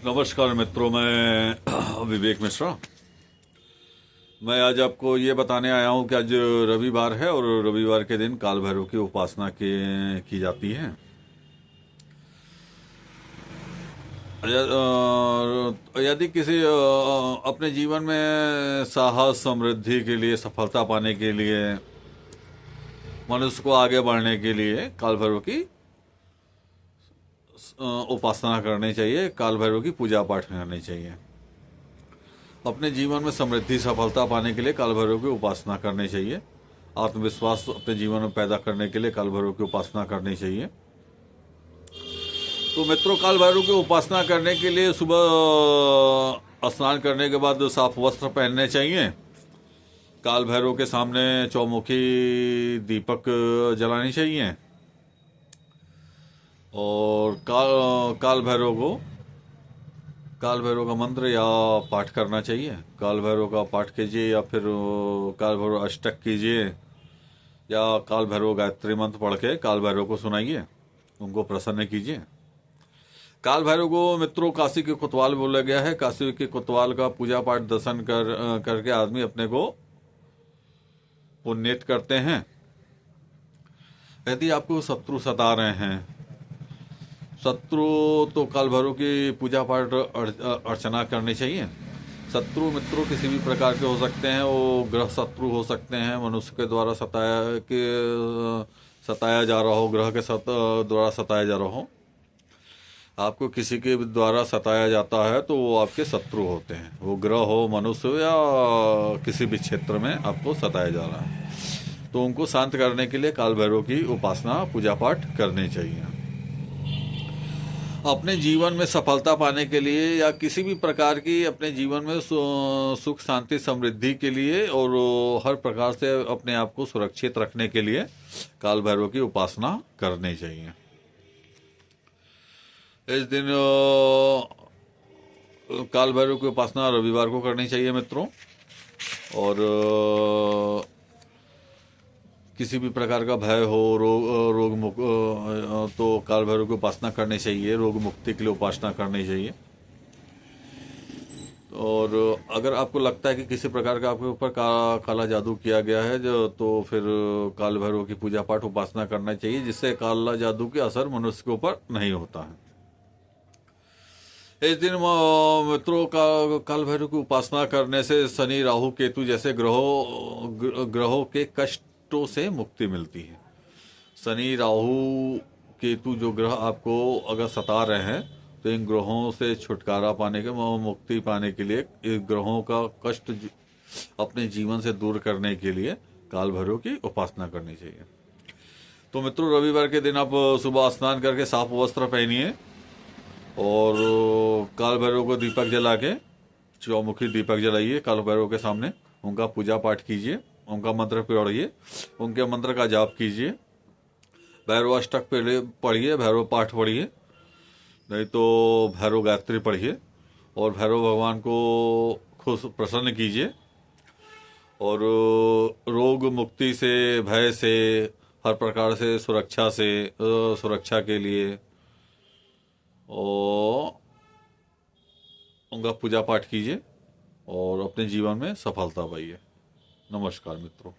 नमस्कार मित्रों, मैं विवेक मिश्रा। मैं आज आपको ये बताने आया हूँ कि आज रविवार है और रविवार के दिन काल भैरव की उपासना की जाती है। यदि किसी अपने जीवन में साहस, समृद्धि के लिए, सफलता पाने के लिए, मनुष्य को आगे बढ़ने के लिए काल भैरव की उपासना करनी चाहिए, काल भैरव की पूजा पाठ करनी चाहिए। अपने जीवन में समृद्धि, सफलता पाने के लिए काल भैरव की उपासना करनी चाहिए। आत्मविश्वास अपने जीवन में पैदा करने के लिए काल भैरव की उपासना करनी चाहिए। तो मित्रों, काल भैरव की उपासना करने के लिए सुबह स्नान करने के बाद साफ वस्त्र पहनने चाहिए। काल भैरव के सामने चौमुखी दीपक जलानी चाहिए और काल भैरव का मंत्र या पाठ करना चाहिए। काल भैरव का पाठ कीजिए या फिर काल भैरव अष्टक कीजिए या काल भैरव गायत्री मंत्र पढ़ के काल भैरव को सुनाइए, उनको प्रसन्न कीजिए। काल भैरव को मित्रों काशी के कोतवाल बोला गया है। काशी के कोतवाल का पूजा पाठ दर्शन करके आदमी अपने को पुण्यत करते हैं। यदि आपको शत्रु सता रहे हैं, शत्रु, तो काल भैरव की पूजा पाठ अर्चना करनी चाहिए। शत्रु मित्रों किसी भी प्रकार के हो सकते हैं। वो ग्रह शत्रु हो सकते हैं, मनुष्य के द्वारा सताया जा रहा हो, ग्रह के द्वारा सताया जा रहा हो। आपको किसी के द्वारा सताया जाता है तो वो आपके शत्रु होते हैं। वो ग्रह हो, मनुष्य हो या किसी भी क्षेत्र में आपको सताया जा रहा है, तो उनको शांत करने के लिए काल भैरव की उपासना, पूजा पाठ करनी चाहिए। अपने जीवन में सफलता पाने के लिए या किसी भी प्रकार की अपने जीवन में सुख, शांति, समृद्धि के लिए और हर प्रकार से अपने आप को सुरक्षित रखने के लिए काल भैरव की उपासना करनी चाहिए। इस दिन काल भैरव की उपासना रविवार को करनी चाहिए मित्रों। और किसी भी प्रकार का भय हो, तो काल भैरव की उपासना करनी चाहिए। रोग मुक्ति के लिए उपासना करनी चाहिए। और अगर आपको लगता है कि किसी प्रकार का आपके ऊपर काला जादू किया गया है तो फिर काल भैरव की पूजा पाठ, उपासना करना चाहिए, जिससे काला जादू के असर मनुष्य के ऊपर नहीं होता है। इस दिन मित्रों का काल भैरव की उपासना करने से शनि, राहु, केतु जैसे ग्रहों के कष्टों से मुक्ति मिलती है। शनि, राहु, केतु जो ग्रह आपको अगर सता रहे हैं तो इन ग्रहों से छुटकारा पाने के, मुक्ति पाने के लिए, इन ग्रहों का कष्ट अपने जीवन से दूर करने के लिए काल भैरव की उपासना करनी चाहिए। तो मित्रों, रविवार के दिन आप सुबह स्नान करके साफ वस्त्र पहनिए और काल भैरव को दीपक जला के, चौमुखी दीपक जलाइए काल भैरव के सामने। उनका पूजा पाठ कीजिए, उनका मंत्र पढ़िए, उनके मंत्र का जाप कीजिए। भैरव अष्टक पढ़िए, भैरव पाठ पढ़िए, नहीं तो भैरव गायत्री पढ़िए और भैरव भगवान को खुश प्रसन्न कीजिए। और रोग मुक्ति से, भय से, हर प्रकार से सुरक्षा के लिए और उनका पूजा पाठ कीजिए और अपने जीवन में सफलता पाइए। नमस्कार मित्रों।